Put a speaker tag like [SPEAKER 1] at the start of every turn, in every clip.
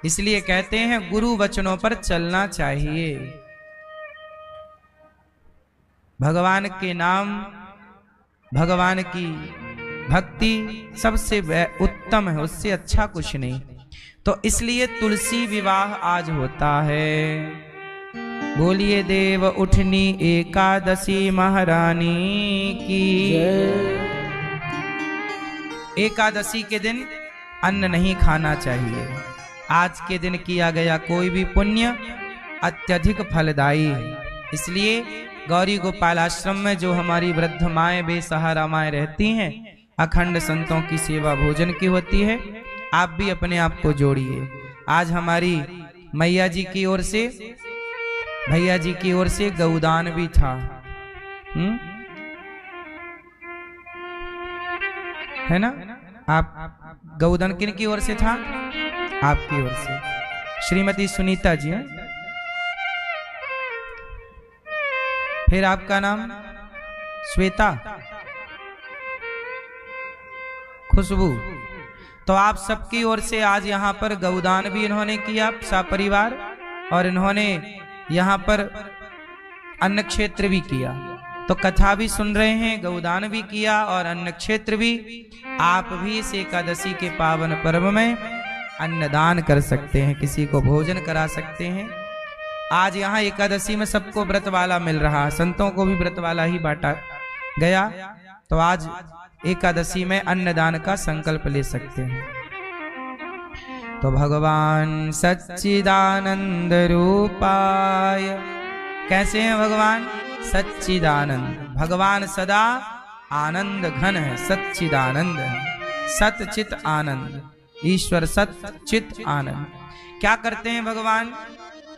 [SPEAKER 1] इसलिए कहते हैं गुरु वचनों पर चलना चाहिए। भगवान के नाम, भगवान की भक्ति सबसे उत्तम है, उससे अच्छा कुछ नहीं। तो इसलिए तुलसी विवाह आज होता है। बोलिए देव उठनी एकादशी महारानी की। एकादशी के दिन अन्न नहीं खाना चाहिए। आज के दिन किया गया कोई भी पुण्य अत्यधिक फलदायी है। इसलिए गौरी गोपाल आश्रम में जो हमारी वृद्ध माएँ बेसहारा माएँ रहती हैं, अखंड संतों की सेवा भोजन की होती है। आप भी अपने आप को जोड़िए। आज हमारी मैया जी की ओर से, भैया जी की ओर से गौदान भी था। है ना? आप गौदान किन की ओर से था? आपकी ओर से श्रीमती सुनीता जी हैं। फिर आपका नाम श्वेता, खुशबू। तो आप सबकी ओर से आज यहाँ पर गौदान भी इन्होंने किया सपरिवार, और इन्होंने यहाँ पर अन्न क्षेत्र भी किया। तो कथा भी सुन रहे हैं, गौदान भी किया और अन्न क्षेत्र भी। आप भी इस एकादशी के पावन पर्व में अन्नदान कर सकते हैं, किसी को भोजन करा सकते हैं। आज यहाँ एकादशी में सबको व्रत वाला मिल रहा है, संतों को भी व्रत वाला ही बांटा गया। तो आज एकादशी में अन्नदान का संकल्प ले सकते हैं। तो भगवान सच्चिदानंद रूपाय, कैसे हैं भगवान? सच्चिदानंद। भगवान सदा आनंद घन है, सच्चिदानंद है, सतचित आनंद। ईश्वर सच्चित आनंद। क्या करते हैं भगवान?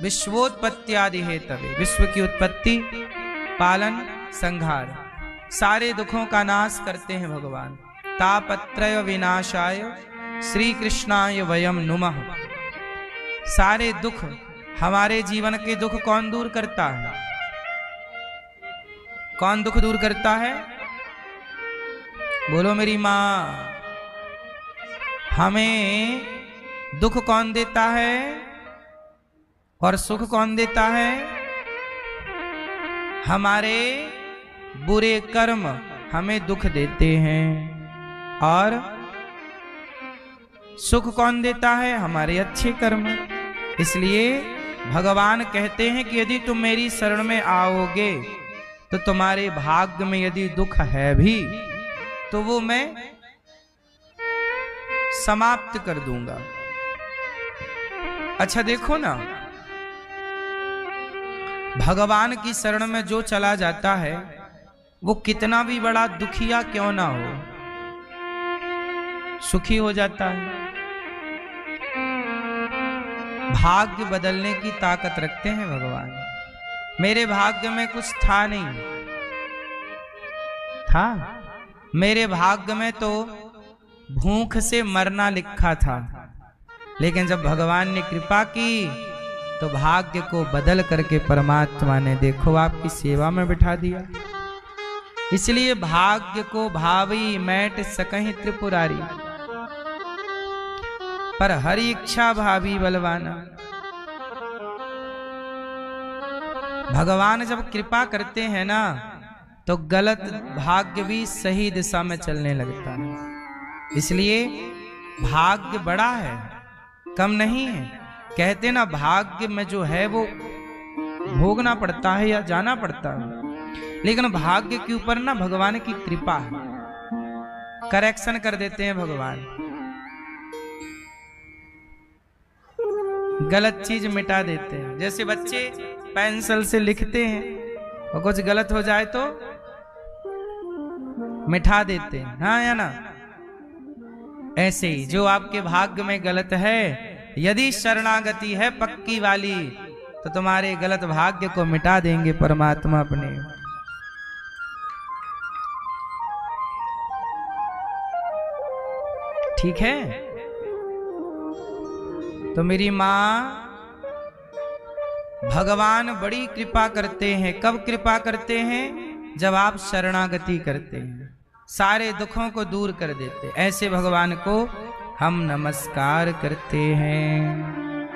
[SPEAKER 1] विश्वोत्पत्ति आदि हेतवे, विश्व की उत्पत्ति, पालन, संहार, सारे दुखों का नाश करते हैं भगवान। तापत्रय विनाशाय श्री कृष्णाय वयम नुमः। सारे दुख, हमारे जीवन के दुख कौन दूर करता है? कौन दुख दूर करता है? बोलो मेरी माँ। हमें दुख कौन देता है और सुख कौन देता है? हमारे बुरे कर्म हमें दुख देते हैं, और सुख कौन देता है? हमारे अच्छे कर्म। इसलिए भगवान कहते हैं कि यदि तुम मेरी शरण में आओगे तो तुम्हारे भाग्य में यदि दुख है भी तो वो मैं समाप्त कर दूंगा। अच्छा देखो ना, भगवान की शरण में जो चला जाता है वो कितना भी बड़ा दुखिया क्यों ना हो, सुखी हो जाता है। भाग्य बदलने की ताकत रखते हैं भगवान। मेरे भाग्य में कुछ था नहीं, था मेरे भाग्य में तो भूख से मरना लिखा था, लेकिन जब भगवान ने कृपा की तो भाग्य को बदल करके परमात्मा ने देखो आपकी सेवा में बिठा दिया। इसलिए भाग्य को भावी मैट सकहि त्रिपुरारी, पर हर इच्छा भावी बलवाना। भगवान जब कृपा करते हैं ना तो गलत भाग्य भी सही दिशा में चलने लगता है। इसलिए भाग्य बड़ा है, कम नहीं है। कहते ना भाग्य में जो है वो भोगना पड़ता है या जाना पड़ता है, लेकिन भाग्य के ऊपर ना भगवान की कृपा है, करेक्शन कर देते हैं भगवान, गलत चीज मिटा देते हैं। जैसे बच्चे पेंसिल से लिखते हैं और कुछ गलत हो जाए तो मिटा देते हैं, हाँ या ना? ऐसे ही जो आपके भाग्य में गलत है, यदि शरणागति है पक्की वाली तो तुम्हारे गलत भाग्य को मिटा देंगे परमात्मा अपने। ठीक है? तो मेरी माँ, भगवान बड़ी कृपा करते हैं। कब कृपा करते हैं? जब आप शरणागति करते हैं, सारे दुखों को दूर कर देते। ऐसे भगवान को हम नमस्कार करते हैं।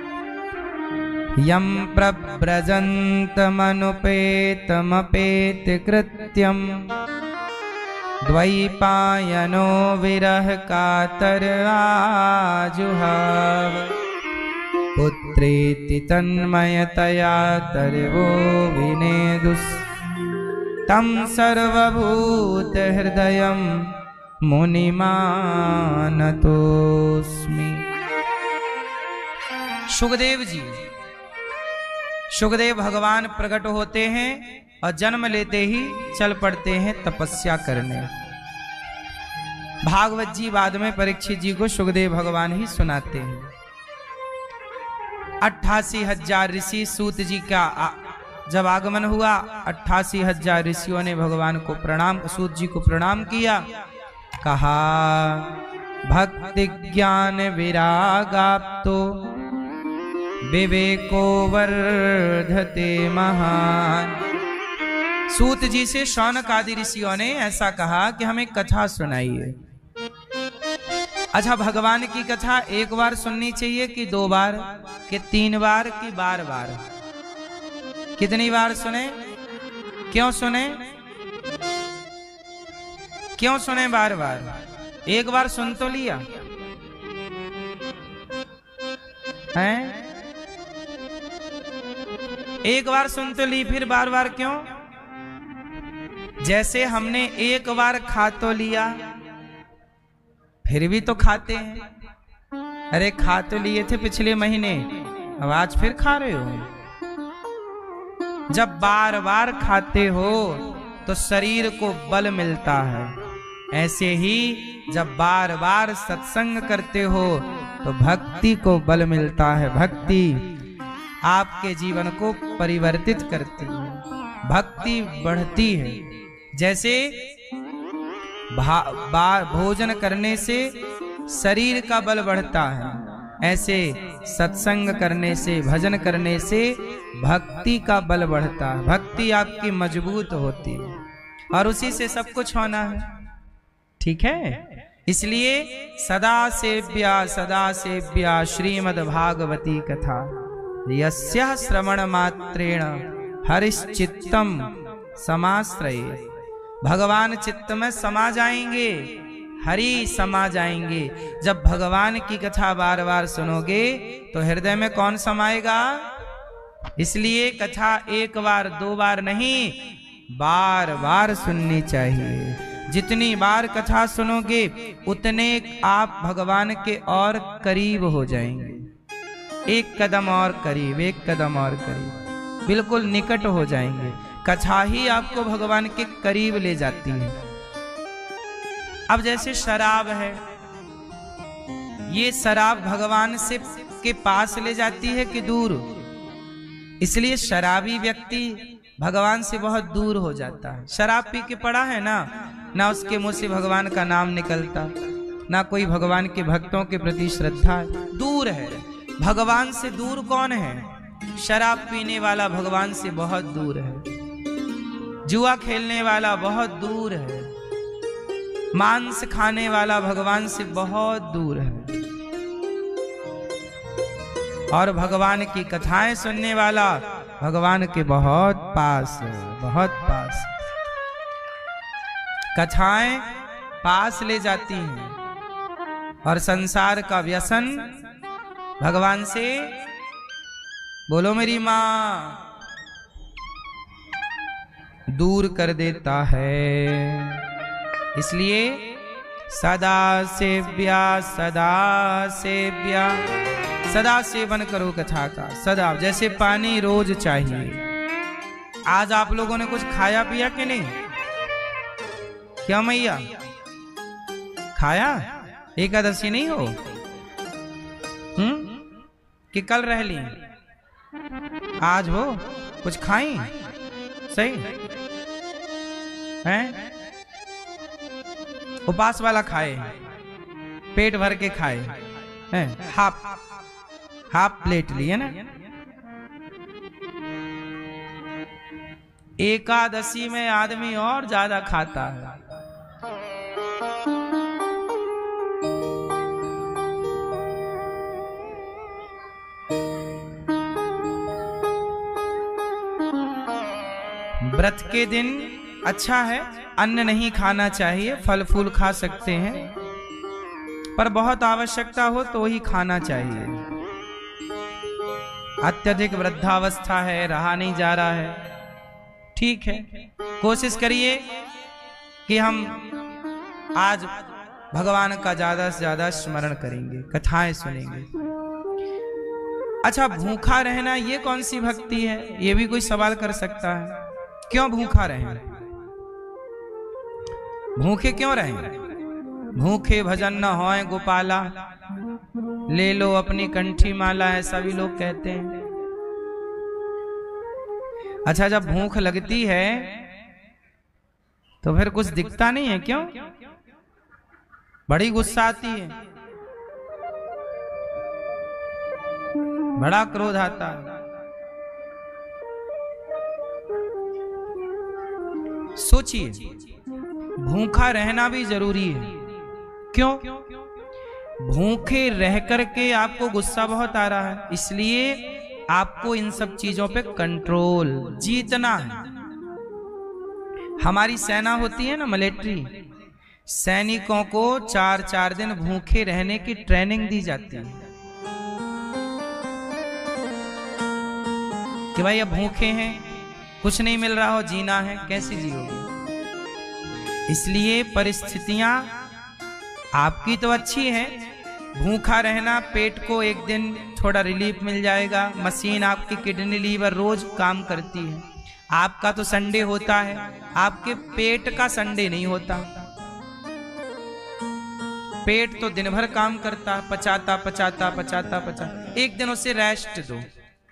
[SPEAKER 1] यं प्रव्रजन्तमनुपेतमपेतकृत्यं द्वैपायनो विरह कातर आजुहाव पुत्रेति तन्मयतया तर्वो विनेदुस् तं सर्वभूतहृदयं मुनिमानतोस्मि। सुखदेव भगवान प्रकट होते हैं और जन्म लेते ही चल पड़ते हैं तपस्या करने। भागवत जी बाद में परीक्षित जी को सुखदेव भगवान ही सुनाते हैं। 88,000 ऋषि सूत जी का जब आगमन हुआ, 88,000 ऋषियों ने भगवान को प्रणाम, सूत जी को प्रणाम किया। कहा भक्ति ज्ञान विरागाप्तो विवेको वर्धते महान। सूत जी से शौनक आदि ऋषियों ने ऐसा कहा कि हमें कथा सुनाइए। अच्छा, भगवान की कथा एक बार सुननी चाहिए कि 2 बार कि 3 बार कि बार बार? कितनी बार सुने? क्यों सुने? क्यों सुने बार बार? एक बार सुन तो लिया है, एक बार सुन तो ली, फिर बार बार क्यों? जैसे हमने एक बार खा तो लिया, फिर भी तो खाते हैं। अरे खा तो लिए थे पिछले महीने, अब आज फिर खा रहे हो। जब बार बार खाते हो तो शरीर को बल मिलता है। ऐसे ही जब बार बार सत्संग करते हो तो भक्ति को बल मिलता है। भक्ति आपके जीवन को परिवर्तित करती है, भक्ति बढ़ती है। जैसे भोजन करने से शरीर का बल बढ़ता है, ऐसे सत्संग करने से, भजन करने से भक्ति का बल बढ़ता है। भक्ति आपकी मजबूत होती है और उसी से सब कुछ होना है। ठीक है, इसलिए सदा सेव्या श्रीमद् भागवती कथा यस्याः श्रवण मात्रेण हरिश्चित्तम समाश्रये। भगवान चित्त में समा जाएंगे, हरि समा जाएंगे। जब भगवान की कथा बार बार सुनोगे तो हृदय में कौन समाएगा? इसलिए कथा 1 बार 2 बार नहीं, बार बार सुननी चाहिए। जितनी बार कथा सुनोगे उतने आप भगवान के और करीब हो जाएंगे। 1 कदम और करीब, 1 कदम और करीब, बिल्कुल निकट हो जाएंगे। कथा ही आपको भगवान के करीब ले जाती है। अब जैसे शराब है, ये शराब भगवान से के पास ले जाती है कि दूर? इसलिए शराबी व्यक्ति भगवान से बहुत दूर हो जाता है। शराब पी के पड़ा है ना उसके मुंह से भगवान का नाम निकलता, ना कोई भगवान के भक्तों के प्रति श्रद्धा, दूर है। भगवान से दूर कौन है? शराब पीने वाला भगवान से बहुत दूर है, जुआ खेलने वाला बहुत दूर है, मांस खाने वाला भगवान से बहुत दूर है, और भगवान की कथाएं सुनने वाला भगवान के बहुत पास है, बहुत पास। कथाएं पास ले जाती हैं और संसार का व्यसन भगवान से, बोलो मेरी मां, दूर कर देता है। इसलिए सदा सेव्या सदा सेवन करो कथा का, सदा। जैसे पानी रोज चाहिए। आज आप लोगों ने कुछ खाया पिया कि नहीं? क्या मैया खाया? एकादशी नहीं हो कि कल रह ली? आज हो? कुछ खाई? सही हैं? उपास वाला खाए, पेट भर के खाए हैं, हाफ प्लेट लिए ना। एकादशी में आदमी और ज्यादा खाता है। व्रत के दिन अच्छा है, अन्न नहीं खाना चाहिए, फल फूल खा सकते हैं, पर बहुत आवश्यकता हो तो ही खाना चाहिए। अत्यधिक वृद्धावस्था है, रहा नहीं जा रहा है, ठीक है, कोशिश करिए कि हम आज भगवान का ज्यादा से ज्यादा स्मरण करेंगे, कथाएं सुनेंगे। अच्छा, भूखा रहना ये कौन सी भक्ति है, ये भी कोई सवाल कर सकता है। क्यों भूखा रहें, भूखे क्यों रहें? भूखे भजन न होए गोपाला, ले लो अपनी कंठी माला, ऐसा भी लोग कहते हैं। अच्छा, जब भूख लगती है तो फिर कुछ दिखता नहीं है, क्यों? बड़ी गुस्सा आती है, बड़ा क्रोध आता है। सोचिए, भूखा रहना भी जरूरी है। क्यों? भूखे रह करके आपको गुस्सा बहुत आ रहा है, इसलिए आपको इन सब चीजों पे कंट्रोल जीतना है। हमारी सेना होती है ना, मिलिट्री, सैनिकों को 4-4 दिन भूखे रहने की ट्रेनिंग दी जाती है कि भाई अब भूखे हैं, कुछ नहीं मिल रहा हो, जीना है, कैसे जियोगे? इसलिए परिस्थितियां आपकी तो अच्छी है, भूखा रहना, पेट को एक दिन थोड़ा रिलीफ मिल जाएगा, मशीन आपकी किडनी लीवर रोज काम करती है। आपका तो संडे होता है, आपके पेट का संडे नहीं होता। पेट तो दिन भर काम करता, पचाता पचाता पचाता पचाता, एक दिन उसे रेस्ट दो।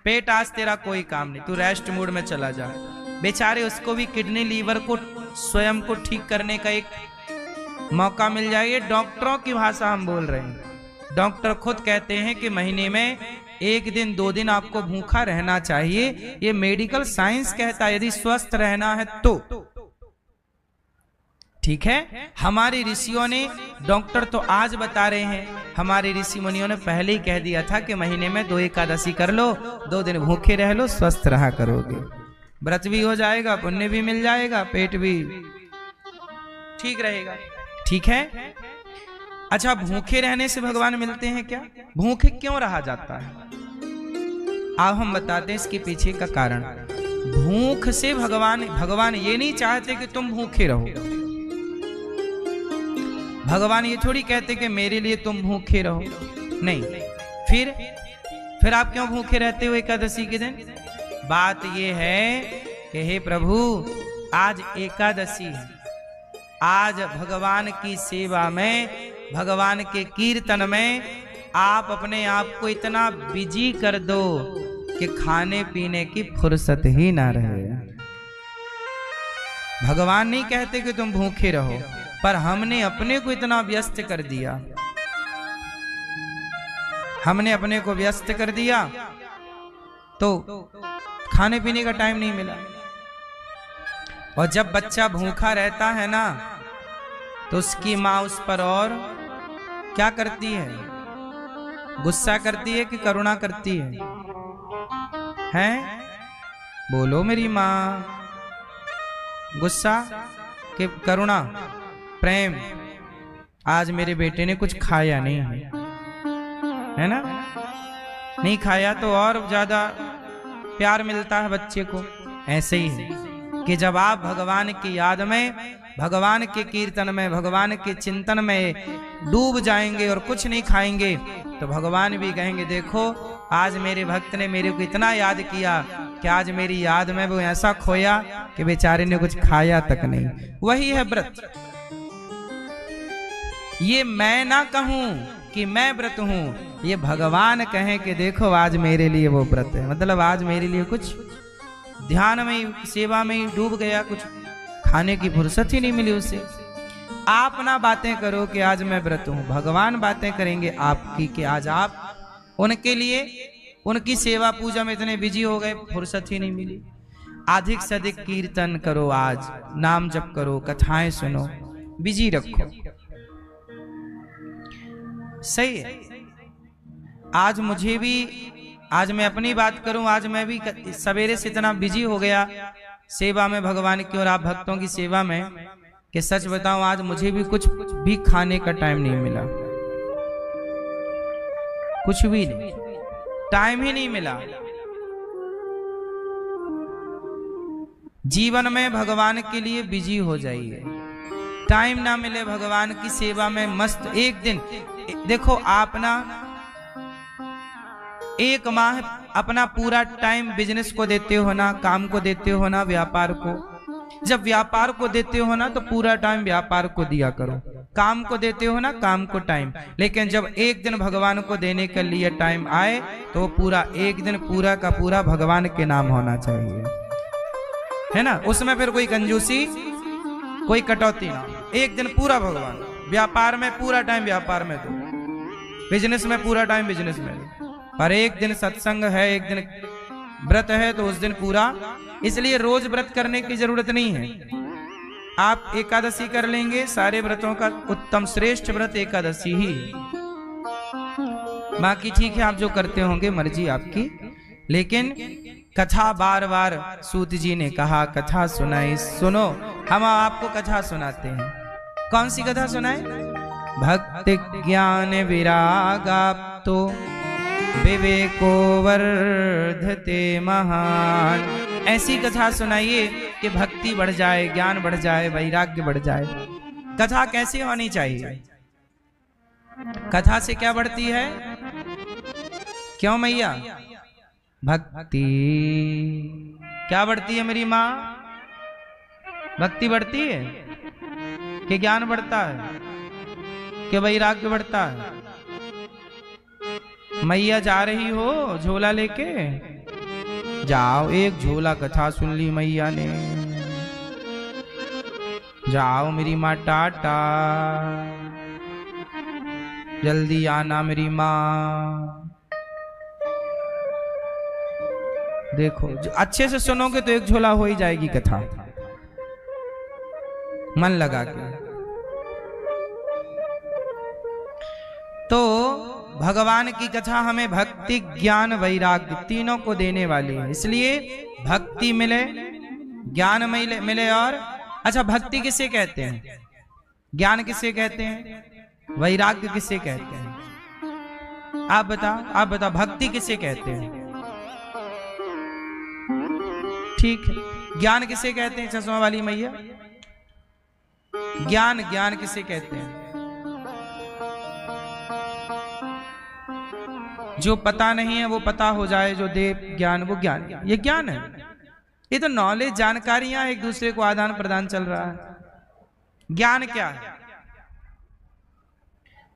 [SPEAKER 1] पेट आज तेरा कोई काम नहीं, तू रेस्ट मूड में चला जा। बेचारे उसको भी किडनी लीवर को स्वयं को ठीक करने का एक मौका मिल जाए। ये डॉक्टरों की भाषा हम बोल रहे हैं। डॉक्टर खुद कहते हैं कि महीने में 1 दिन 2 दिन आपको भूखा रहना चाहिए। ये मेडिकल साइंस कहता है, यदि स्वस्थ रहना है तो। ठीक है, हमारे ऋषियों ने, डॉक्टर तो आज बता रहे हैं, हमारे ऋषि मुनियों ने पहले ही कह दिया था कि महीने में 2 एकादशी कर लो, 2 दिन भूखे रह लो, स्वस्थ रहा करोगे। व्रत भी हो जाएगा, पुण्य भी मिल जाएगा, पेट भी ठीक रहेगा। ठीक है। अच्छा, भूखे रहने से भगवान मिलते हैं क्या? भूखे क्यों रहा जाता है? अब हम बताते हैं इसके पीछे का कारण। भूख से भगवान ये नहीं चाहते कि तुम भूखे रहो। भगवान ये थोड़ी कहते कि मेरे लिए तुम भूखे रहो, नहीं। फिर आप क्यों भूखे रहते हो एकादशी के दिन? बात ये है कि हे प्रभु, आज एकादशी है, आज भगवान की सेवा में, भगवान के कीर्तन में आप अपने आप को इतना बिजी कर दो कि खाने पीने की फुर्सत ही ना रहे। भगवान नहीं कहते कि तुम भूखे रहो, पर हमने अपने को इतना व्यस्त कर दिया, हमने अपने को व्यस्त कर दिया तो खाने पीने का टाइम नहीं मिला। और जब बच्चा भूखा रहता है ना, तो उसकी माँ उस पर और क्या करती है? गुस्सा करती है कि करुणा करती है? हैं? बोलो मेरी माँ। गुस्सा कि करुणा, प्रेम? आज मेरे बेटे ने कुछ खाया नहीं है ना? नहीं खाया तो और ज्यादा प्यार मिलता है बच्चे को। ऐसे ही है कि जब आप भगवान की याद में, भगवान के कीर्तन में, भगवान के चिंतन में डूब जाएंगे और कुछ नहीं खाएंगे, तो भगवान भी कहेंगे देखो आज मेरे भक्त ने मेरे को इतना याद किया कि आज मेरी याद में वो ऐसा खोया कि बेचारे ने कुछ खाया तक नहीं। वही है व्रत। ये मैं ना कहूं कि मैं व्रत हूं, ये भगवान कहें कि देखो आज मेरे लिए वो व्रत है। मतलब आज मेरे लिए कुछ ध्यान में, सेवा में डूब गया, कुछ खाने की फुर्सत ही नहीं मिली उसे। आप ना बातें करो कि आज मैं व्रत हूं, भगवान बातें करेंगे आपकी कि आज आप उनके लिए, उनकी सेवा पूजा में इतने बिजी हो गए, फुर्सत ही नहीं मिली। अधिक से अधिक कीर्तन करो, आज नाम जप करो, कथाएं सुनो, बिजी रखो। सही है। आज मुझे भी, आज मैं अपनी बात करूं, आज मैं भी सवेरे से इतना बिजी हो गया, सेवा में भगवान की और आप भक्तों की सेवा में, कि सच बताऊं आज मुझे भी कुछ भी खाने का टाइम नहीं मिला, कुछ भी नहीं, टाइम ही नहीं मिला। जीवन में भगवान के लिए बिजी हो जाइए, टाइम ना मिले भगवान की सेवा में मस्त। एक दिन देखो आप ना, एक माह अपना पूरा टाइम बिजनेस को देते हो ना, काम को देते हो ना, व्यापार को। जब व्यापार को देते हो ना तो पूरा टाइम व्यापार को दिया करो, काम को देते हो ना, काम को टाइम। लेकिन जब एक दिन भगवान को देने के लिए टाइम आए तो पूरा एक दिन पूरा का पूरा भगवान के नाम होना चाहिए, है ना। उसमें फिर कोई कंजूसी, कोई कटौती ना। एक दिन पूरा भगवान, व्यापार में पूरा टाइम व्यापार में दो, बिजनेस में पूरा टाइम बिजनेस में दो। पर एक दिन सत्संग है, एक दिन व्रत है तो उस दिन पूरा। इसलिए रोज व्रत करने की जरूरत नहीं है। आप एकादशी कर लेंगे, सारे व्रतों का उत्तम श्रेष्ठ व्रत एकादशी ही। बाकी ठीक है, आप जो करते होंगे मर्जी आपकी। लेकिन कथा बार बार सूत जी ने कहा कथा सुनाई, सुनो। हम आपको कथा सुनाते हैं। कौन सी कथा सुनाए? भक्ति ज्ञान विराग तो विवेको वर्धते महान। ऐसी कथा सुनाइए कि भक्ति बढ़ जाए, ज्ञान बढ़ जाए, वैराग्य बढ़ जाए। कथा कैसी होनी चाहिए? कथा से क्या बढ़ती है? क्यों मैया? भक्ति। क्या बढ़ती है मेरी माँ? भक्ति बढ़ती है कि ज्ञान बढ़ता है कि वैराग्य बढ़ता है? मैया जा रही हो झोला लेके, जाओ, एक झोला कथा सुन ली मैया ने। जाओ मेरी माँ, टाटा, जल्दी आना मेरी माँ। देखो अच्छे से सुनोगे तो एक झोला हो ही जाएगी कथा, मन लगा के। तो भगवान की कथा हमें भक्ति ज्ञान वैराग्य तीनों को देने वाली है। इसलिए भक्ति मिले, ज्ञान मिले और अच्छा, भक्ति किसे कहते हैं? ज्ञान किसे कहते हैं? वैराग्य किसे कहते हैं? आप बताओ भक्ति किसे कहते हैं? ठीक है, ज्ञान किसे कहते हैं? चश्मा वाली मैया, ज्ञान किसे कहते हैं? जो पता नहीं है वो पता हो जाए, जो दे ज्ञान वो ज्ञान। ये ज्ञान है। ये तो नॉलेज, जानकारियां एक दूसरे को आदान प्रदान चल रहा है। ज्ञान क्या है?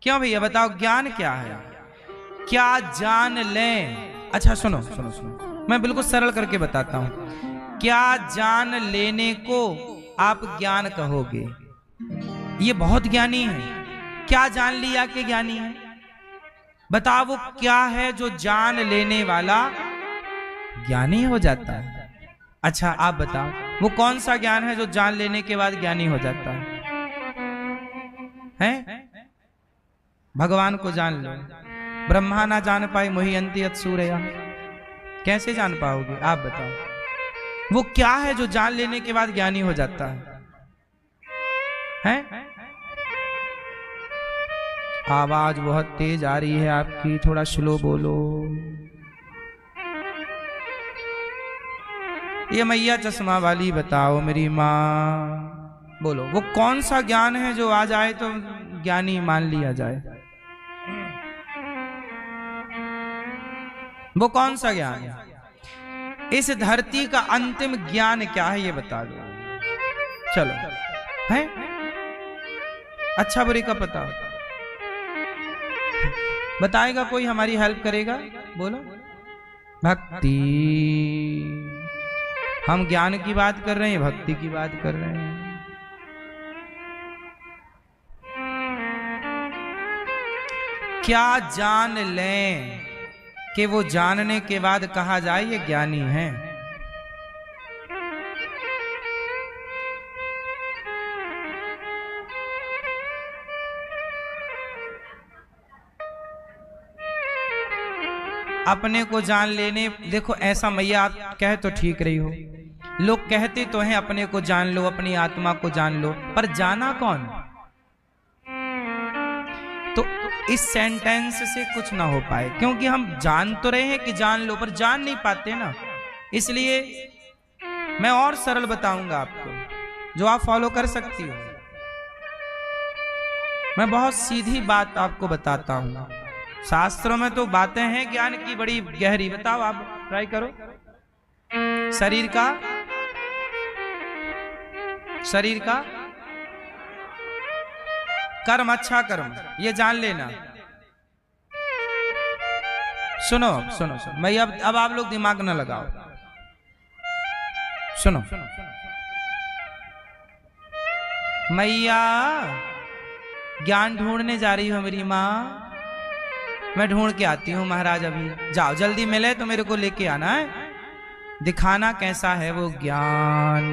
[SPEAKER 1] क्यों भैया बताओ, ज्ञान क्या है? क्या जान लें। अच्छा सुनो, मैं बिल्कुल सरल करके बताता हूं। क्या जान लेने को आप ज्ञान कहोगे? ये बहुत ज्ञानी है। क्या जान लिया कि ज्ञानी है? बताओ वो क्या है जो जान लेने वाला ज्ञानी हो जाता है? अच्छा आप बताओ वो कौन सा ज्ञान है जो जान लेने के बाद ज्ञानी हो जाता है? भगवान को जान लो। ब्रह्मा ना जान पाए मोहि अंति अत सूरया। कैसे जान पाओगे? आप बताओ वो क्या है जो जान लेने के बाद ज्ञानी हो जाता है? आवाज बहुत तेज आ रही है आपकी, थोड़ा स्लो बोलो। ये मैया चश्मा वाली बताओ मेरी माँ, बोलो वो कौन सा ज्ञान है जो आ जाए तो ज्ञानी मान लिया जाए? वो कौन सा ज्ञान है? इस धरती का अंतिम ज्ञान क्या है ये बता दो। चलो है अच्छा बुरी का पता बताएगा कोई, हमारी हेल्प करेगा? बोलो। भक्ति। हम ज्ञान की बात कर रहे हैं, भक्ति की बात कर रहे हैं। क्या जान लें कि वो जानने के बाद कहा जाए ये ज्ञानी है? अपने को जान लेने, देखो ऐसा मैया आप कहे तो ठीक रही हो, लोग कहते तो हैं अपने को जान लो, अपनी आत्मा को जान लो, पर जाना कौन? तो इस सेंटेंस से कुछ ना हो पाए, क्योंकि हम जान तो रहे हैं कि जान लो, पर जान नहीं पाते ना। इसलिए मैं और सरल बताऊंगा आपको, जो आप फॉलो कर सकती हो। मैं बहुत सीधी बात आपको बताता हूं। शास्त्रों में तो बातें हैं ज्ञान की बड़ी गहरी। बताओ, आप ट्राई करो। शरीर का कर्म, अच्छा कर्म, ये जान लेना। सुनो सुनो सुनो, मैं अब आप लोग दिमाग न लगाओ, सुनो। मैया ज्ञान ढूंढने जा रही हो मेरी माँ, मैं ढूंढ के आती हूँ महाराज। अभी जाओ, जल्दी मिले तो मेरे को लेके आना है, दिखाना कैसा है वो ज्ञान।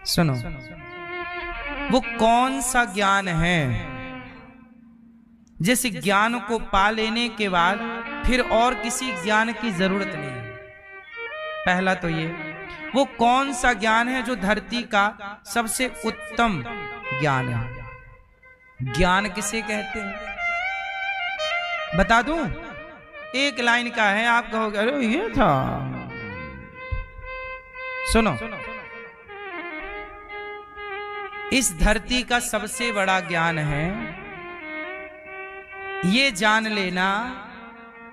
[SPEAKER 1] सुनो, वो कौन सा ज्ञान है जिस ज्ञान को पा लेने के बाद फिर और किसी ज्ञान की जरूरत नहीं है? पहला तो ये, वो कौन सा ज्ञान है जो धरती का सबसे उत्तम ज्ञान है? ज्ञान किसे कहते हैं बता दूं? एक लाइन का है, आप कहोगे अरे ये था। सुनो, इस धरती का सबसे बड़ा ज्ञान है ये जान लेना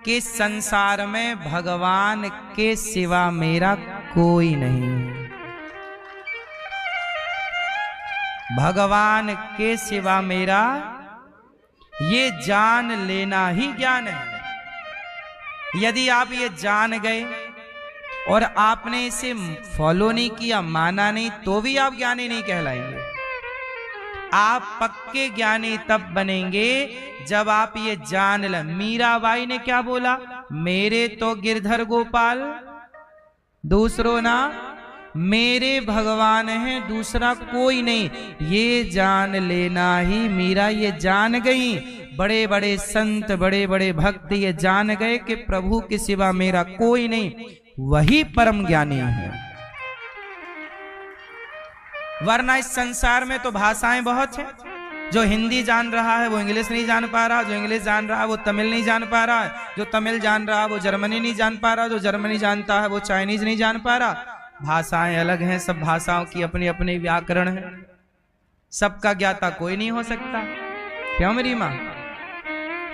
[SPEAKER 1] कि संसार में भगवान के सिवा मेरा कोई नहीं। भगवान के सिवा मेरा, ये जान लेना ही ज्ञान है। यदि आप ये जान गए और आपने इसे फॉलो नहीं किया, माना नहीं, तो भी आप ज्ञानी नहीं कहलाएंगे। आप पक्के ज्ञानी तब बनेंगे जब आप ये जान लें। मीराबाई ने क्या बोला? मेरे तो गिरधर गोपाल, दूसरो ना, मेरे भगवान हैं, दूसरा कोई नहीं। ये जान लेना ही मीरा ये जान गई। बड़े बड़े संत, बड़े बड़े भक्त ये जान गए कि प्रभु के सिवा मेरा कोई नहीं, वही परम ज्ञानी है। वरना इस संसार में तो भाषाएं बहुत हैं। जो हिंदी जान रहा है वो इंग्लिश नहीं जान पा रहा, जो इंग्लिश जान रहा है वो तमिल नहीं जान पा रहा, जो तमिल जान रहा है वो जर्मनी नहीं जान पा रहा, जो जर्मनी जानता है वो चाइनीज नहीं जान पा रहा। भाषाएं अलग हैं, सब भाषाओं की अपनी अपनी व्याकरण है, सबका ज्ञाता कोई नहीं हो सकता। क्यों मेरी माँ?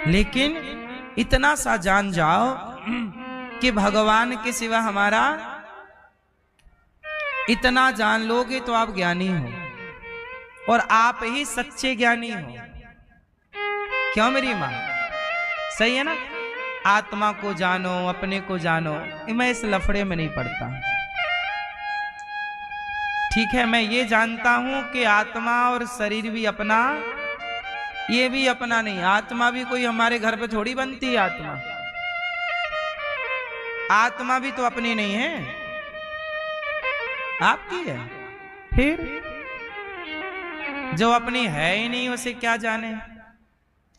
[SPEAKER 1] लेकिन इतना सा जान जाओ कि भगवान के सिवा हमारा, इतना जान लोगे तो आप ज्ञानी हो, और आप ही सच्चे ज्ञानी हो। क्यों मेरी माँ? सही है ना? आत्मा को जानो, अपने को जानो। मैं इस लफड़े में नहीं पड़ता, ठीक है? मैं ये जानता हूं कि आत्मा और शरीर भी अपना, ये भी अपना नहीं। आत्मा भी कोई हमारे घर पे थोड़ी बनती है। आत्मा भी तो अपनी नहीं है, आपकी है। फिर जो अपनी है ही नहीं उसे क्या जाने?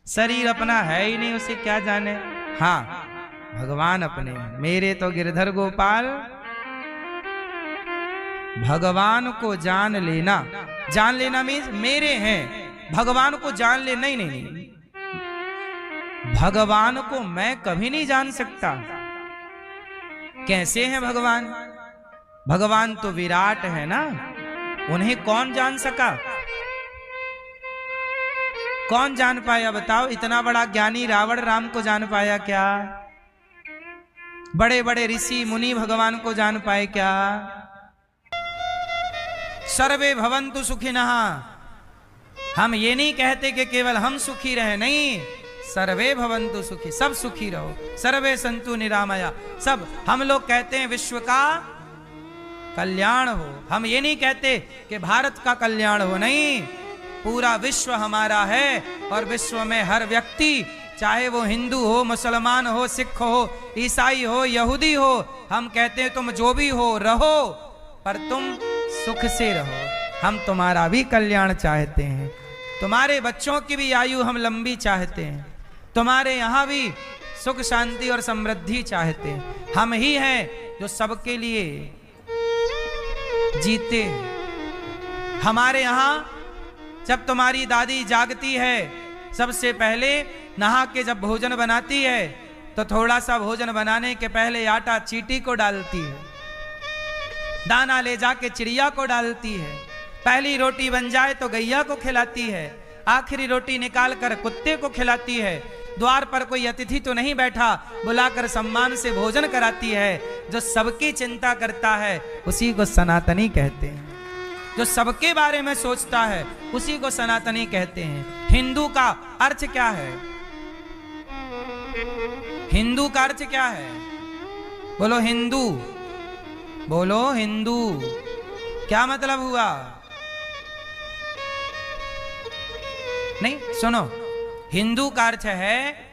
[SPEAKER 1] शरीर अपना है ही नहीं उसे क्या जाने? हाँ, भगवान अपने हैं। मेरे तो गिरधर गोपाल, भगवान को जान लेना। जान लेना मीन्स मेरे हैं, भगवान को जान ले। नहीं नहीं नहीं, भगवान को मैं कभी नहीं जान सकता। कैसे हैं भगवान? भगवान तो विराट है ना, उन्हें कौन जान सका? कौन जान पाया बताओ? इतना बड़ा ज्ञानी रावण राम को जान पाया क्या? बड़े बड़े ऋषि मुनि भगवान को जान पाए क्या? सर्वे भवन्तु सुखिनः। हम ये नहीं कहते कि केवल हम सुखी रहे, नहीं, सर्वे भवन्तु सुखी, सब सुखी रहो। सर्वे सन्तु निरामया, सब। हम लोग कहते हैं विश्व का कल्याण हो। हम ये नहीं कहते कि भारत का कल्याण हो, नहीं, पूरा विश्व हमारा है। और विश्व में हर व्यक्ति, चाहे वो हिंदू हो, मुसलमान हो, सिख हो, ईसाई हो, यहूदी हो, हम कहते हैं तुम जो भी हो रहो, पर तुम सुख से रहो। हम तुम्हारा भी कल्याण चाहते हैं, तुम्हारे बच्चों की भी आयु हम लंबी चाहते हैं, तुम्हारे यहाँ भी सुख शांति और समृद्धि चाहते हैं। हम ही हैं जो सबके लिए जीते। हमारे यहाँ जब तुम्हारी दादी जागती है, सबसे पहले नहा के जब भोजन बनाती है तो थोड़ा सा भोजन बनाने के पहले आटा चींटी को डालती है, दाना ले जाके चिड़िया को डालती है, पहली रोटी बन जाए तो गैया को खिलाती है, आखिरी रोटी निकाल कर कुत्ते को खिलाती है, द्वार पर कोई अतिथि तो नहीं बैठा, बुलाकर सम्मान से भोजन कराती है। जो सबकी चिंता करता है उसी को सनातनी कहते हैं, जो सबके बारे में सोचता है उसी को सनातनी कहते हैं। हिंदू का अर्थ क्या है? हिंदू का अर्थ क्या है? बोलो हिंदू, बोलो हिंदू, क्या मतलब हुआ? नहीं सुनो, हिंदू का अर्थ है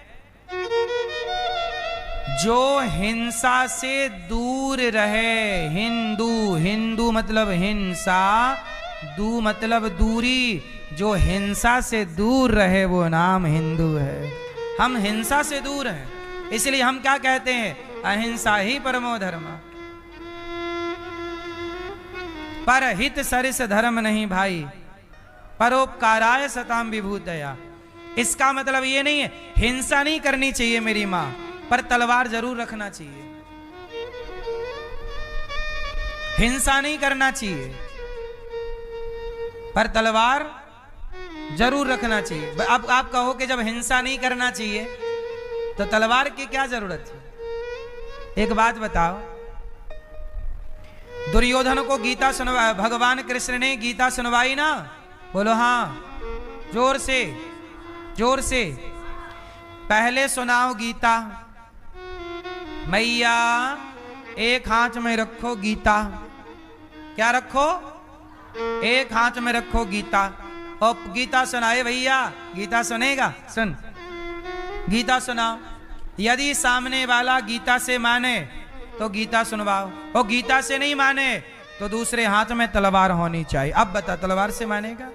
[SPEAKER 1] जो हिंसा से दूर रहे। हिंदू, हिंदू मतलब हिंसा, दू मतलब दूरी, जो हिंसा से दूर रहे वो नाम हिंदू है। हम हिंसा से दूर हैं, इसलिए हम क्या कहते हैं? अहिंसा ही परमो धर्म। परहित सरिस धर्म नहीं भाई, परोपकाराय सताम विभूतया। इसका मतलब ये नहीं है हिंसा नहीं करनी चाहिए मेरी माँ, पर तलवार जरूर रखना चाहिए। हिंसा नहीं करना चाहिए पर तलवार जरूर रखना चाहिए। अब आप कहो कि जब हिंसा नहीं करना चाहिए तो तलवार की क्या जरूरत है? एक बात बताओ, दुर्योधन को गीता सुनवा, भगवान कृष्ण ने गीता सुनवाई ना? बोलो हाँ, जोर से, जोर से। पहले सुनाओ गीता। मैया एक हाथ में रखो गीता। क्या रखो? एक हाथ में रखो गीता। और गीता सुनाए भैया, गीता सुनेगा? सुन, गीता सुनाओ। यदि सामने वाला गीता से माने तो गीता सुनवाओ, और गीता से नहीं माने तो दूसरे हाथ में तलवार होनी चाहिए। अब बता, तलवार से मानेगा?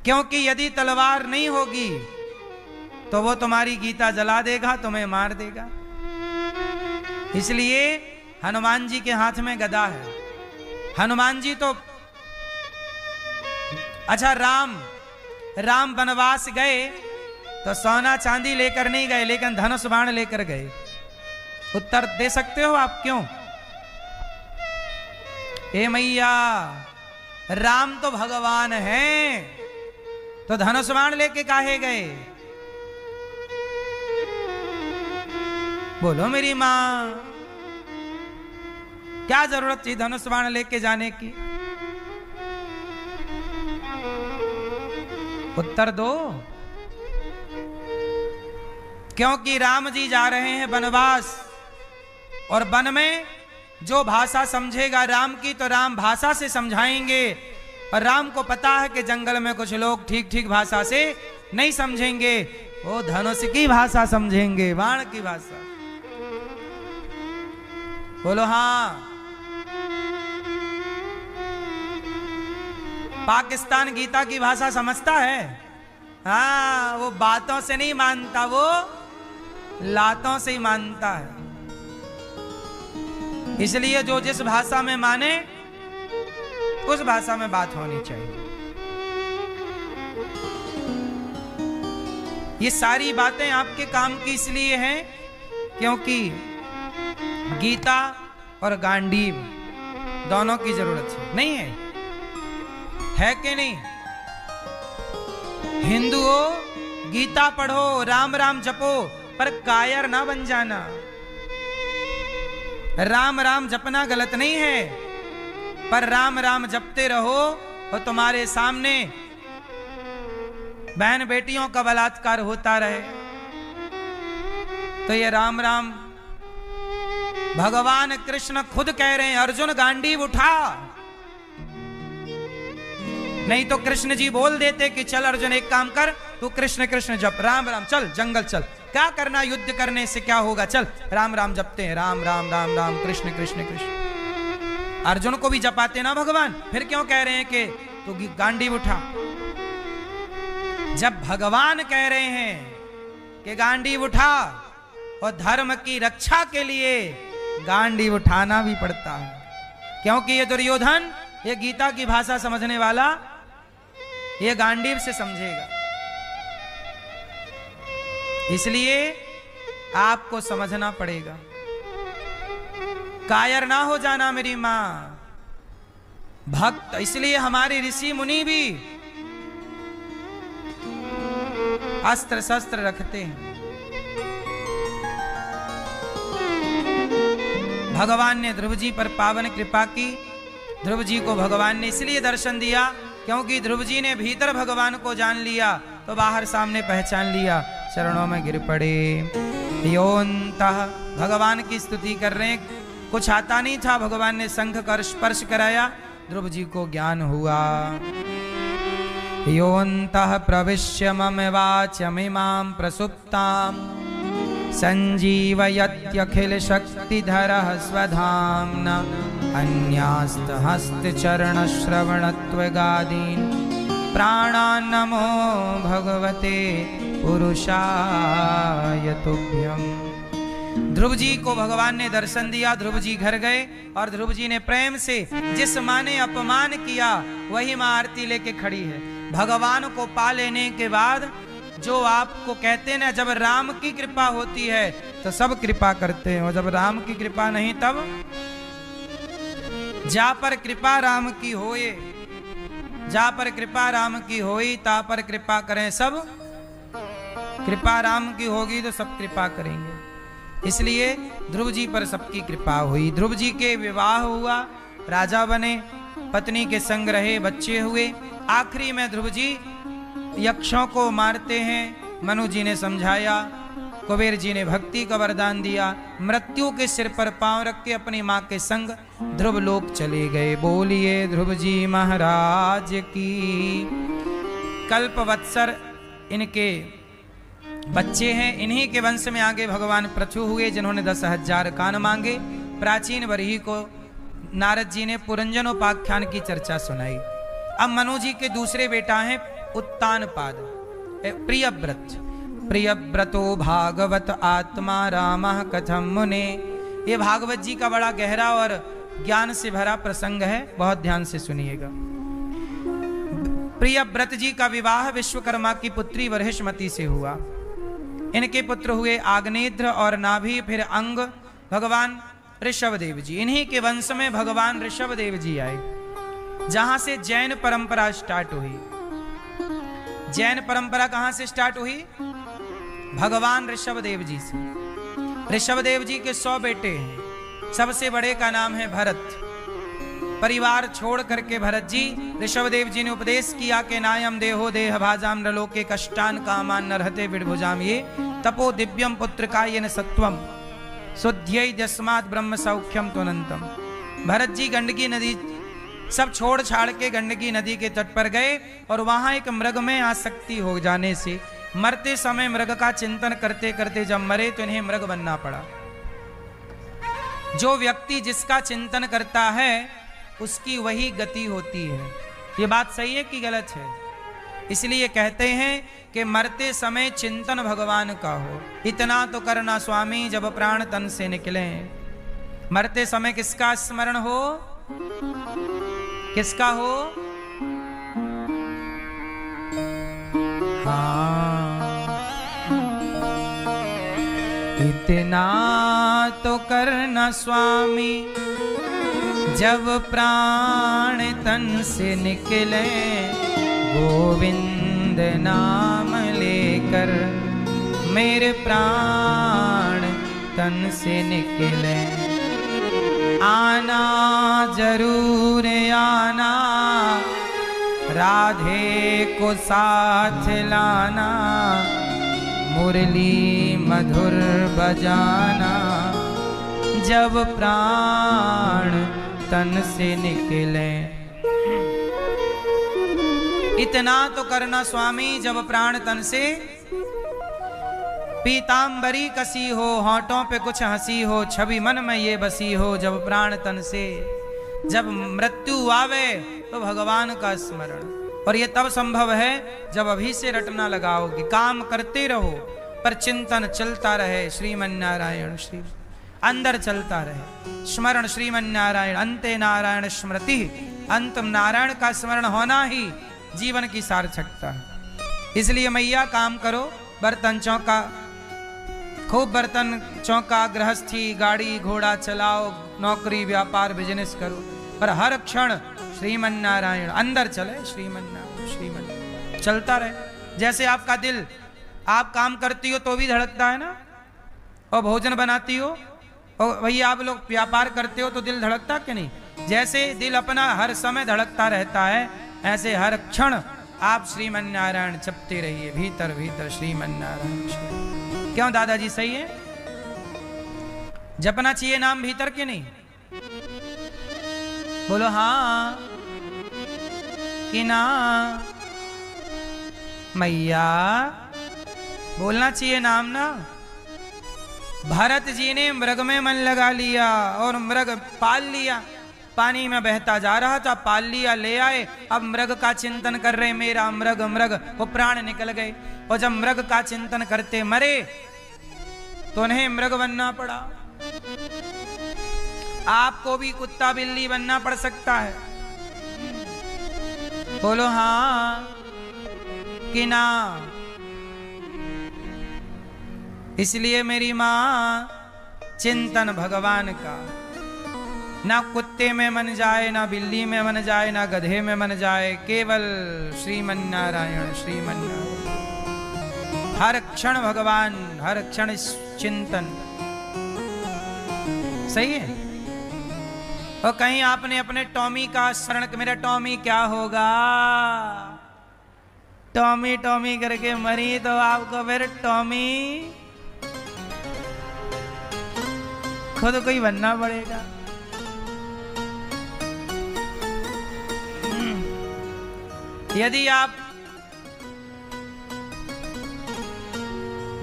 [SPEAKER 1] क्योंकि यदि तलवार नहीं होगी तो वो तुम्हारी गीता जला देगा, तुम्हें मार देगा। इसलिए हनुमान जी के हाथ में गदा है। हनुमान जी तो अच्छा, राम वनवास गए तो सोना चांदी लेकर नहीं गए, लेकिन धनुष बाण लेकर गए। उत्तर दे सकते हो आप क्यों? ए मैया, राम तो भगवान हैं, तो धनुष बाण लेके काहे गए? बोलो मेरी मां, क्या जरूरत थी धनुष बाण लेके जाने की? उत्तर दो। क्योंकि राम जी जा रहे हैं वनवास, और वन में जो भाषा समझेगा राम की तो राम भाषा से समझाएंगे, और राम को पता है कि जंगल में कुछ लोग ठीक ठीक भाषा से नहीं समझेंगे, वो धनुष की भाषा समझेंगे, बाण की भाषा। बोलो हाँ। पाकिस्तान गीता की भाषा समझता है? हाँ, वो बातों से नहीं मानता, वो लातों से ही मानता है। इसलिए जो जिस भाषा में माने उस भाषा में बात होनी चाहिए। ये सारी बातें आपके काम की इसलिए हैं क्योंकि गीता और गांडीव दोनों की जरूरत है, नहीं है कि नहीं? हिंदुओं, गीता पढ़ो, राम राम जपो, पर कायर ना बन जाना। राम राम जपना गलत नहीं है, पर राम राम जपते रहो और तुम्हारे सामने बहन बेटियों का बलात्कार होता रहे तो ये राम राम। भगवान कृष्ण खुद कह रहे हैं, अर्जुन गांडीव उठा। नहीं तो कृष्ण जी बोल देते कि चल अर्जुन एक काम कर, तू कृष्ण कृष्ण जप, राम राम, चल जंगल चल, क्या करना, युद्ध करने से क्या होगा, चल राम राम जपते हैं, राम राम राम राम कृष्ण कृष्ण कृष्ण। अर्जुन को भी जपाते ना भगवान, फिर क्यों कह रहे हैं कि तू गांडीव उठा? जब भगवान कह रहे हैं कि गांडीव उठा और धर्म की रक्षा के लिए गांडीव उठाना भी पड़ता है, क्योंकि ये दुर्योधन, ये गीता की भाषा समझने वाला, ये गांडीव से समझेगा। इसलिए आपको समझना पड़ेगा। कायर ना हो जाना मेरी मां, भक्त। इसलिए हमारे ऋषि मुनि भी अस्त्र शस्त्र रखते हैं। भगवान ने ध्रुव जी पर पावन कृपा की। ध्रुव जी को भगवान ने इसलिए दर्शन दिया क्योंकि ध्रुव जी ने भीतर भगवान को जान लिया तो बाहर सामने पहचान लिया, चरणों में गिर पड़े। योन्तः भगवान की स्तुति कर रहे हैं। कुछ आता नहीं था, भगवान ने शंख कर स्पर्श कराया, ध्रुव जी को ज्ञान हुआ। योन्तः प्रविश्य मम वाचमिमां प्रसुप्तां संजीवयत्यखिल शक्तिधरः स्वधाम्ना अन्यास्तहस्तचरणश्रवणत्वगादीन् प्राणान् नमो भगवते पुरुषाय तुभ्यम्। ध्रुव जी को भगवान ने दर्शन दिया। ध्रुव जी घर गए और ध्रुव जी ने प्रेम से, जिस माँ ने अपमान किया वही माँ आरती लेके खड़ी है। भगवान को पा लेने के बाद जो आपको कहते ना, जब राम की कृपा होती है तो सब कृपा करते हैं, और जब राम की कृपा नहीं तब जा पर कृपा राम की होए, जा पर कृपा राम की होई, ता पर कृपा करें सब। कृपा राम की होगी तो सब कृपा करेंगे। इसलिए ध्रुव जी पर सबकी कृपा हुई। ध्रुव जी के विवाह हुआ, राजा बने, पत्नी के संग रहे, बच्चे हुए। आखिरी में ध्रुव जी यक्षों को मारते हैं। मनु जी ने समझाया, कुबेर जी ने भक्ति का वरदान दिया। मृत्यु के सिर पर पांव रख के अपनी मां के संग ध्रुव लोक चले गए। बोलिए ध्रुव जी महाराज की। कल्पवत्सर इनके बच्चे हैं। इन्हीं के वंश में आगे भगवान पृथु हुए, जिन्होंने 10,000 कान मांगे। प्राचीन बरही को नारद जी ने पुरंजनोपाख्यान की चर्चा सुनाई। अब मनु जी के दूसरे बेटा हैं उत्तानपाद, प्रियव्रत। प्रियव्रतो भागवत आत्मा रामः कथम मुने। ये भागवत जी का बड़ा गहरा और ज्ञान से भरा प्रसंग है, बहुत ध्यान से सुनिएगा। प्रियव्रत जी का विवाह विश्वकर्मा की पुत्री वरहिष्मति से हुआ। इनके पुत्र हुए आग्नेत्र और नाभि, फिर अंग, भगवान ऋषभदेव जी। इन्हीं के वंश में भगवान ऋषभदेव जी आए, जहां से जैन परंपरा स्टार्ट हुई। जैन परंपरा कहां से स्टार्ट हुई? भगवान ऋषभदेव जी से। ऋषभदेव जी के 100 बेटे हैं। सबसे बड़े का नाम है भरत। परिवार छोड़ करके भरत जी, ऋषभदेव जी ने उपदेश किया कि नायम देहो देह भाजाम नलोके कष्टान कामान नरहते विडभुजाम ये तपो दिव्यम पुत्र कायेन सत्वम शुद्ध्यै जस्मात् ब्रह्म सौख्यम तुनंतम। भरत जी गंडकी नदी सब छोड़ छाड़ के गंडकी नदी के तट पर गए और वहां एक मृग में आसक्ति हो जाने से मरते समय मृग का चिंतन करते करते जब मरे तो इन्हें मृग बनना पड़ा। जो व्यक्ति जिसका चिंतन करता है उसकी वही गति होती है। ये बात सही है कि गलत है? इसलिए कहते हैं कि मरते समय चिंतन भगवान का हो। इतना तो करना स्वामी जब प्राण तन से निकले। मरते समय किसका स्मरण हो? किसका हो? हाँ, इतना तो करना स्वामी जब प्राण तन से निकले, गोविंद नाम लेकर मेरे प्राण तन से निकले। आना जरूर आना, राधे को साथ लाना, मुरली मधुर बजाना, जब प्राण तन से निकले। इतना तो करना स्वामी जब प्राण तन से। पीतांबरी कसी हो, होंठों पे कुछ हंसी हो, छवि मन में ये बसी हो, जब प्राण तन से। जब मृत्यु आवे तो भगवान का स्मरण। और ये तब संभव है जब अभी से रटना लगाओगे। काम करते रहो पर चिंतन चलता रहे। श्रीमन नारायण श्री। अंदर चलता रहे। स्मरण श्रीमन नारायण अंते नारायण स्मृति, अंत नारायण का स्मरण होना ही जीवन की सार्थकता है। इसलिए मैया काम करो, बर्तन चौका, खूब बर्तन चौका, गृहस्थी, गाड़ी घोड़ा चलाओ, नौकरी व्यापार बिजनेस करो, पर हर क्षण श्रीमन नारायण अंदर चले। श्रीमन नारायण श्रीमन चलता रहे। जैसे आपका दिल, आप काम करती हो तो भी धड़कता है ना, और भोजन बनाती हो, और वही आप लोग व्यापार करते हो तो दिल धड़कता कि नहीं? जैसे दिल अपना हर समय धड़कता रहता है, ऐसे हर क्षण आप श्रीमन नारायण जपते रहिए, भीतर भीतर श्रीमन नारायण। क्यों दादाजी सही है? जपना चाहिए नाम भीतर के नहीं? बोलो हाँ कि ना? मैया बोलना चाहिए नाम ना। भरत जी ने मृग में मन लगा लिया और मृग पाल लिया, पानी में बहता जा रहा था, पाल लिया, ले आए। अब मृग का चिंतन कर रहे, मेरा मृग मृग, वो प्राण निकल गए। और जब मृग का चिंतन करते मरे तो उन्हें मृग बनना पड़ा। आपको भी कुत्ता बिल्ली बनना पड़ सकता है। बोलो हाँ कि ना? इसलिए मेरी मां चिंतन भगवान का, ना कुत्ते में मन जाए, ना बिल्ली में मन जाए, ना गधे में मन जाए, केवल श्रीमन नारायण श्रीमन नारायण। हर क्षण भगवान, हर क्षण चिंतन। सही है? और कहीं आपने अपने टॉमी का स्मरण, मेरा टॉमी क्या होगा, टॉमी टॉमी करके मरी तो आपको फिर टॉमी खुद को ही बनना पड़ेगा। यदि आप,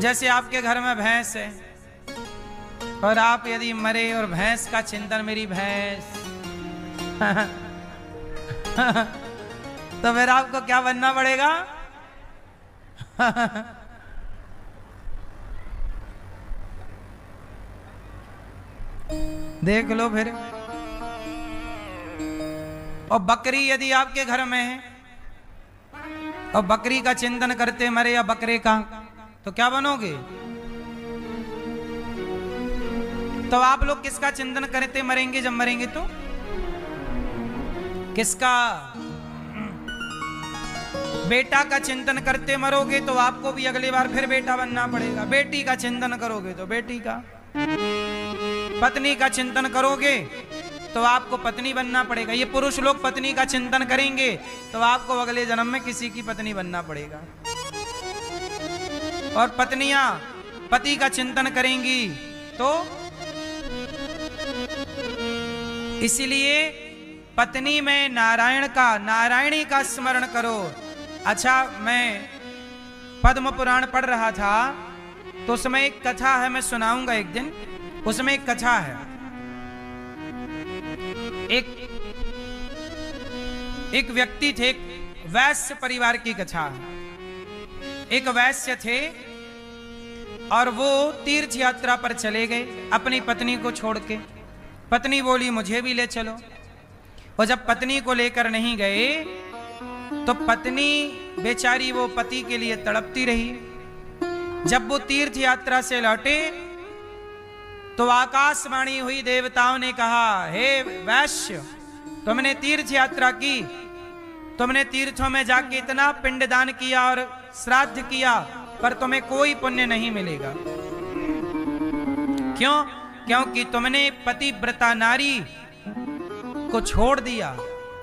[SPEAKER 1] जैसे आपके घर में भैंस है और आप यदि मरे और भैंस का चिंतन, मेरी भैंस तो फिर आपको क्या बनना पड़ेगा? देख लो फिर। और बकरी यदि आपके घर में है और बकरी का चिंतन करते मरे, या बकरे का, तो क्या बनोगे? तो आप लोग किसका चिंतन करते मरेंगे जब मरेंगे? तो किसका? बेटा का चिंतन करते मरोगे तो आपको भी अगली बार फिर बेटा बनना पड़ेगा। बेटी का चिंतन करोगे तो बेटी का। पत्नी का चिंतन करोगे तो आपको पत्नी बनना पड़ेगा। ये पुरुष लोग पत्नी का चिंतन करेंगे तो आपको अगले जन्म में किसी की पत्नी बनना पड़ेगा। और पत्नियां पति का चिंतन करेंगी तो इसलिए पत्नी में नारायण का, नारायणी का स्मरण करो। अच्छा, मैं पद्म पुराण पढ़ रहा था तो उसमें एक कथा है, मैं सुनाऊंगा एक दिन। उसमें एक कथा है, एक व्यक्ति थे, एक वैश्य परिवार की कथा है। एक वैश्य थे और वो तीर्थ यात्रा पर चले गए अपनी पत्नी को छोड़ के। पत्नी बोली मुझे भी ले चलो। और जब पत्नी को लेकर नहीं गए तो पत्नी बेचारी वो पति के लिए तड़पती रही। जब वो तीर्थ यात्रा से लौटे तो आकाशवाणी हुई, देवताओं ने कहा, हे वैश्य, तुमने तीर्थ यात्रा की, तुमने तीर्थों में जाके इतना पिंडदान किया और श्राद्ध किया, पर तुम्हें कोई पुण्य नहीं मिलेगा। क्यों? क्योंकि तुमने पतिव्रता नारी को छोड़ दिया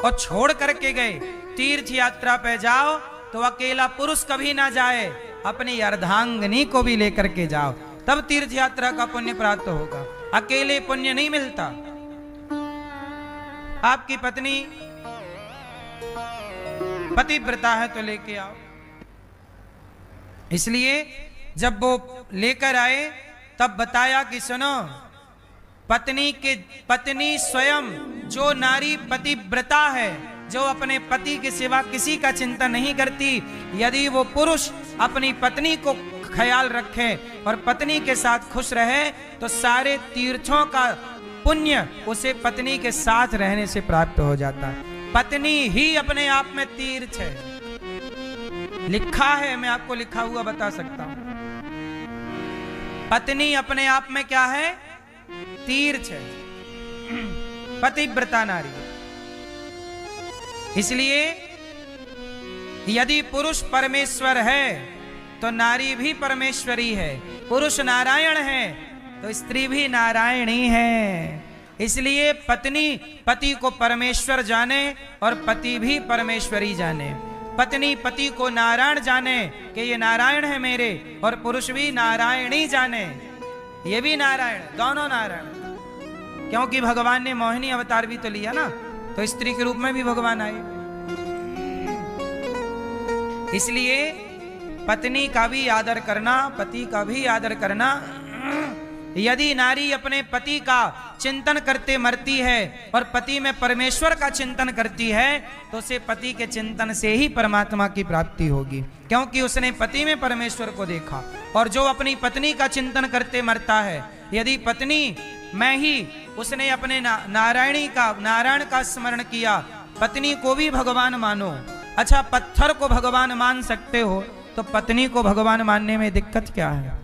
[SPEAKER 1] और छोड़ करके गए। तीर्थ यात्रा पे जाओ तो अकेला पुरुष कभी ना जाए, अपनी अर्धांगिनी को भी लेकर के जाओ, तब तीर्थ यात्रा का पुण्य प्राप्त होगा। अकेले पुण्य नहीं मिलता। आपकी पत्नी पतिव्रता है तो लेके आओ। इसलिए जब वो लेकर आए तब बताया कि सुनो, पत्नी स्वयं जो नारी पतिव्रता है, जो अपने पति के सिवा किसी का चिंतन नहीं करती, यदि वो पुरुष अपनी पत्नी को ख्याल रखे और पत्नी के साथ खुश रहे तो सारे तीर्थों का पुण्य उसे पत्नी के साथ रहने से प्राप्त हो जाता है। पत्नी ही अपने आप में तीर्थ है। लिखा है, मैं आपको लिखा हुआ बता सकता हूं। पत्नी अपने आप में क्या है? तीर्थ है, पतिव्रता नारी। इसलिए यदि पुरुष परमेश्वर है तो नारी भी परमेश्वरी है। पुरुष नारायण है तो स्त्री भी नारायणी है। इसलिए पत्नी पति को परमेश्वर जाने और पति भी परमेश्वरी जाने। पत्नी पति को नारायण जाने कि ये नारायण है मेरे, और पुरुष भी नारायणी जाने, ये भी नारायण, दोनों नारायण। क्योंकि भगवान ने मोहिनी अवतार भी तो लिया ना, तो स्त्री के रूप में भी भगवान आए। इसलिए पत्नी का भी आदर करना, पति का भी आदर करना। यदि नारी अपने पति का चिंतन करते मरती है और पति में परमेश्वर का चिंतन करती है तो उसे पति के चिंतन से ही परमात्मा की प्राप्ति होगी, क्योंकि उसने पति में परमेश्वर को देखा। और जो अपनी पत्नी का चिंतन करते मरता है, यदि पत्नी मैं ही, उसने अपने नारायण का स्मरण किया। पत्नी को भी भगवान मानो। अच्छा, पत्थर को भगवान मान सकते हो तो पत्नी को भगवान मानने में दिक्कत क्या है?